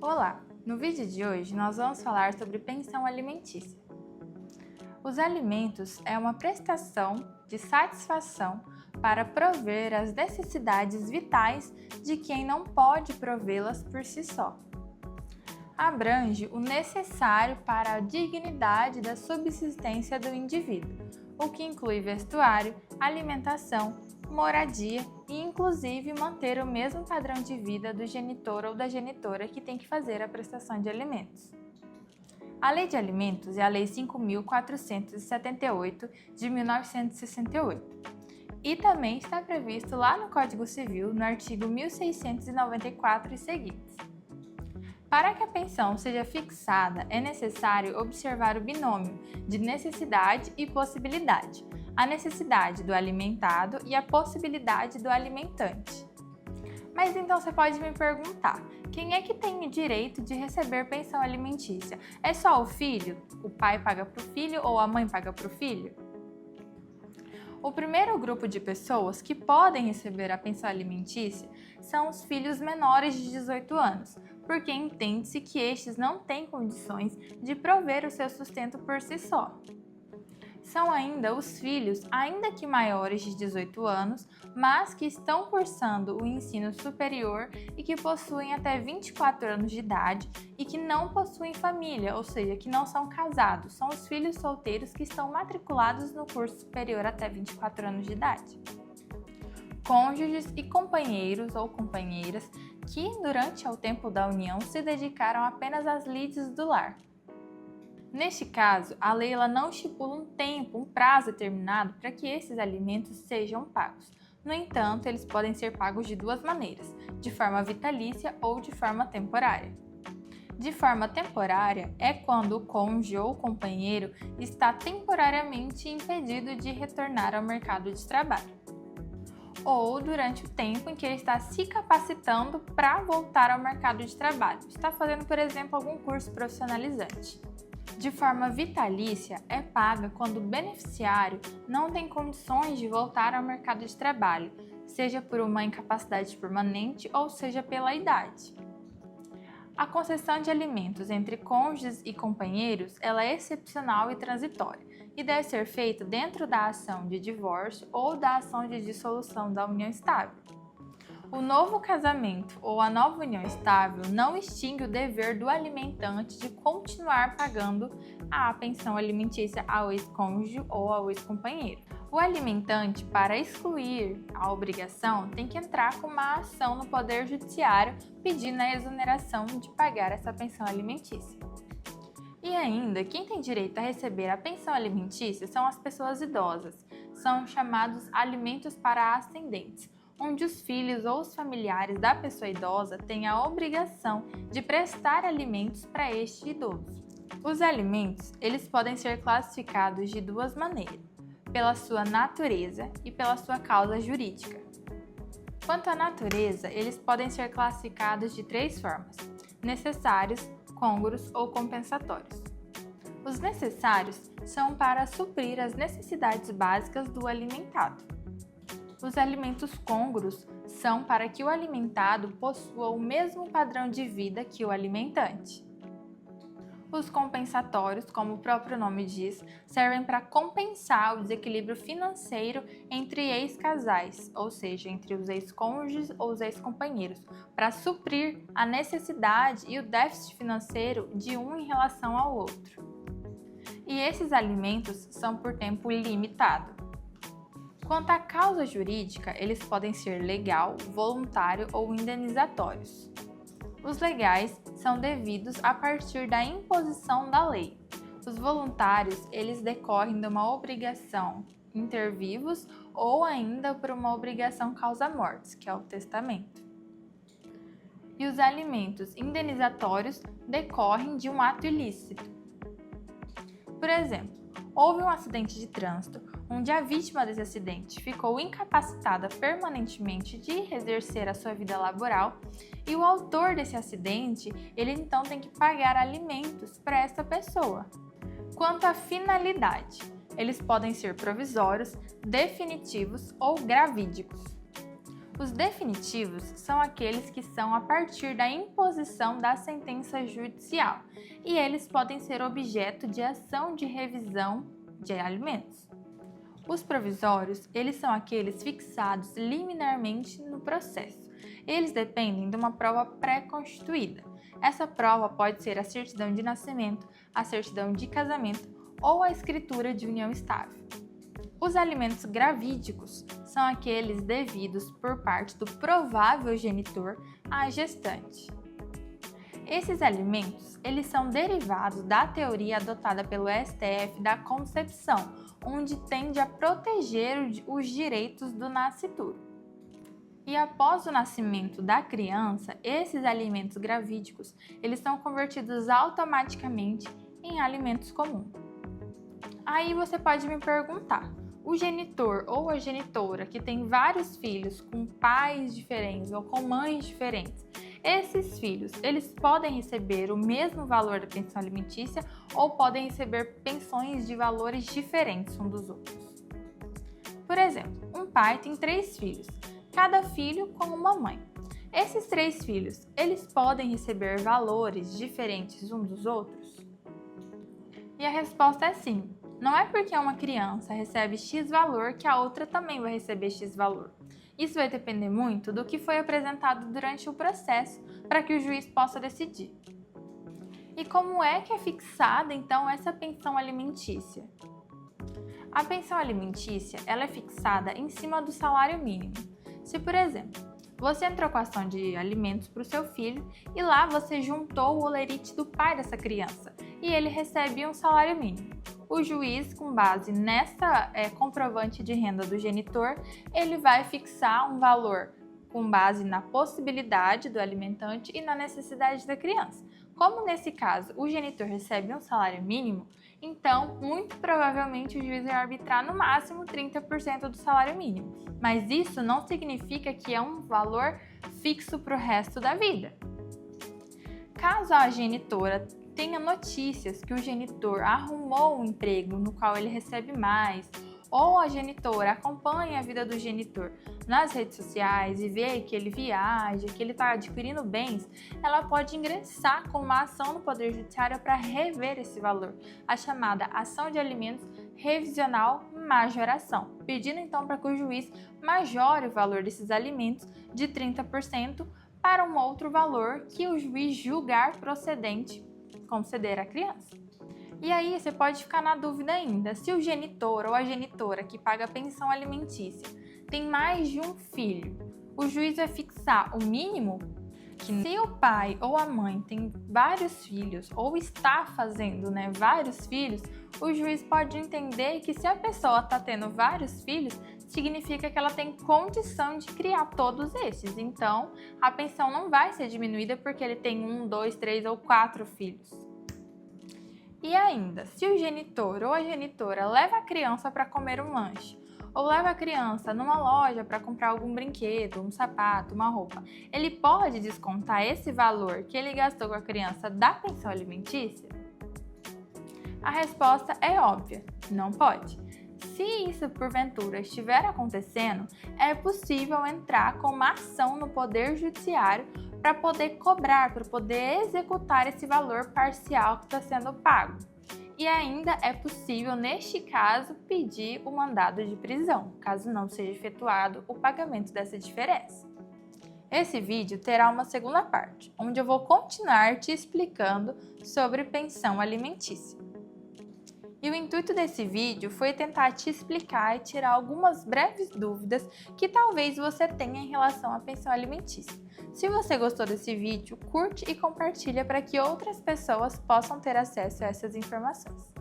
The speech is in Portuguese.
Olá! No vídeo de hoje nós vamos falar sobre pensão alimentícia. Os alimentos é uma prestação de satisfação para prover as necessidades vitais de quem não pode provê-las por si só. Abrange o necessário para a dignidade da subsistência do indivíduo, o que inclui vestuário, alimentação, moradia e inclusive manter o mesmo padrão de vida do genitor ou da genitora que tem que fazer a prestação de alimentos. A Lei de Alimentos é a Lei 5.478 de 1968 e também está previsto lá no Código Civil, no artigo 1694 e seguintes. Para que a pensão seja fixada, é necessário observar o binômio de necessidade e possibilidade, a necessidade do alimentado e a possibilidade do alimentante. Mas então você pode me perguntar, quem é que tem o direito de receber pensão alimentícia? É só o filho? O pai paga para o filho ou a mãe paga para o filho? O primeiro grupo de pessoas que podem receber a pensão alimentícia são os filhos menores de 18 anos, porque entende-se que estes não têm condições de prover o seu sustento por si só. São ainda os filhos, ainda que maiores de 18 anos, mas que estão cursando o ensino superior e que possuem até 24 anos de idade e que não possuem família, ou seja, que não são casados. São os filhos solteiros que estão matriculados no curso superior até 24 anos de idade. Cônjuges e companheiros ou companheiras que, durante o tempo da união, se dedicaram apenas às lides do lar. Neste caso, a lei não estipula um prazo determinado para que esses alimentos sejam pagos. No entanto, eles podem ser pagos de duas maneiras, de forma vitalícia ou de forma temporária. De forma temporária é quando o cônjuge ou companheiro está temporariamente impedido de retornar ao mercado de trabalho, ou durante o tempo em que ele está se capacitando para voltar ao mercado de trabalho, está fazendo, por exemplo, algum curso profissionalizante. De forma vitalícia, é paga quando o beneficiário não tem condições de voltar ao mercado de trabalho, seja por uma incapacidade permanente ou seja pela idade. A concessão de alimentos entre cônjuges e companheiros é excepcional e transitória e deve ser feita dentro da ação de divórcio ou da ação de dissolução da união estável. O novo casamento ou a nova união estável não extingue o dever do alimentante de continuar pagando a pensão alimentícia ao ex-cônjuge ou ao ex-companheiro. O alimentante, para excluir a obrigação, tem que entrar com uma ação no Poder Judiciário pedindo a exoneração de pagar essa pensão alimentícia. E ainda, quem tem direito a receber a pensão alimentícia são as pessoas idosas. São chamados alimentos para ascendentes, onde os filhos ou os familiares da pessoa idosa têm a obrigação de prestar alimentos para este idoso. Os alimentos, eles podem ser classificados de duas maneiras, pela sua natureza e pela sua causa jurídica. Quanto à natureza, eles podem ser classificados de três formas: necessários, côngruos ou compensatórios. Os necessários são para suprir as necessidades básicas do alimentado. Os alimentos côngruos são para que o alimentado possua o mesmo padrão de vida que o alimentante. Os compensatórios, como o próprio nome diz, servem para compensar o desequilíbrio financeiro entre ex-casais, ou seja, entre os ex-cônjuges ou os ex-companheiros, para suprir a necessidade e o déficit financeiro de um em relação ao outro. E esses alimentos são por tempo limitado. Quanto à causa jurídica, eles podem ser legal, voluntário ou indenizatórios. Os legais são devidos a partir da imposição da lei. Os voluntários, eles decorrem de uma obrigação inter vivos ou ainda por uma obrigação causa-mortis, que é o testamento. E os alimentos indenizatórios decorrem de um ato ilícito. Por exemplo, houve um acidente de trânsito onde a vítima desse acidente ficou incapacitada permanentemente de exercer a sua vida laboral e o autor desse acidente, ele então tem que pagar alimentos para essa pessoa. Quanto à finalidade, eles podem ser provisórios, definitivos ou gravídicos. Os definitivos são aqueles que são a partir da imposição da sentença judicial e eles podem ser objeto de ação de revisão de alimentos. Os provisórios, eles são aqueles fixados liminarmente no processo. Eles dependem de uma prova pré-constituída. Essa prova pode ser a certidão de nascimento, a certidão de casamento ou a escritura de união estável. Os alimentos gravídicos são aqueles devidos por parte do provável genitor à gestante. Esses alimentos, eles são derivados da teoria adotada pelo STF da concepção, onde tende a proteger os direitos do nascituro. E após o nascimento da criança, esses alimentos gravídicos, eles são convertidos automaticamente em alimentos comuns. Aí você pode me perguntar, o genitor ou a genitora que tem vários filhos com pais diferentes ou com mães diferentes, esses filhos, eles podem receber o mesmo valor da pensão alimentícia ou podem receber pensões de valores diferentes uns dos outros. Por exemplo, um pai tem 3 filhos, cada filho com uma mãe. Esses 3 filhos, eles podem receber valores diferentes uns dos outros? E a resposta é sim. Não é porque uma criança recebe X valor que a outra também vai receber X valor. Isso vai depender muito do que foi apresentado durante o processo para que o juiz possa decidir. E como é que é fixada então essa pensão alimentícia? A pensão alimentícia ela é fixada em cima do salário mínimo. Se, por exemplo, você entrou com a ação de alimentos para o seu filho e lá você juntou o holerite do pai dessa criança e ele recebe um salário mínimo. O juiz, com base nessa comprovante de renda do genitor, ele vai fixar um valor com base na possibilidade do alimentante e na necessidade da criança. Como nesse caso o genitor recebe um salário mínimo, então muito provavelmente o juiz vai arbitrar no máximo 30% do salário mínimo. Mas isso não significa que é um valor fixo para o resto da vida. Caso a genitora tenha notícias que o genitor arrumou um emprego no qual ele recebe mais, ou a genitora acompanha a vida do genitor nas redes sociais e vê que ele viaja, que ele está adquirindo bens, ela pode ingressar com uma ação no Poder Judiciário para rever esse valor, a chamada ação de alimentos revisional majoração, pedindo então para que o juiz majore o valor desses alimentos de 30% para um outro valor que o juiz julgar procedente conceder à criança. E aí você pode ficar na dúvida ainda, se o genitor ou a genitora que paga a pensão alimentícia tem mais de um filho, o juiz vai fixar o mínimo? Que se o pai ou a mãe tem vários filhos ou está fazendo vários filhos, o juiz pode entender que se a pessoa está tendo vários filhos, significa que ela tem condição de criar todos esses. Então, a pensão não vai ser diminuída porque ele tem 1, 2, 3 ou 4 filhos. E ainda, se o genitor ou a genitora leva a criança para comer um lanche, ou leva a criança numa loja para comprar algum brinquedo, um sapato, uma roupa, ele pode descontar esse valor que ele gastou com a criança da pensão alimentícia? A resposta é óbvia, não pode. Se isso porventura estiver acontecendo, é possível entrar com uma ação no Poder Judiciário para poder cobrar, para poder executar esse valor parcial que está sendo pago. E ainda é possível, neste caso, pedir o mandado de prisão, caso não seja efetuado o pagamento dessa diferença. Esse vídeo terá uma segunda parte, onde eu vou continuar te explicando sobre pensão alimentícia. E o intuito desse vídeo foi tentar te explicar e tirar algumas breves dúvidas que talvez você tenha em relação à pensão alimentícia. Se você gostou desse vídeo, curte e compartilha para que outras pessoas possam ter acesso a essas informações.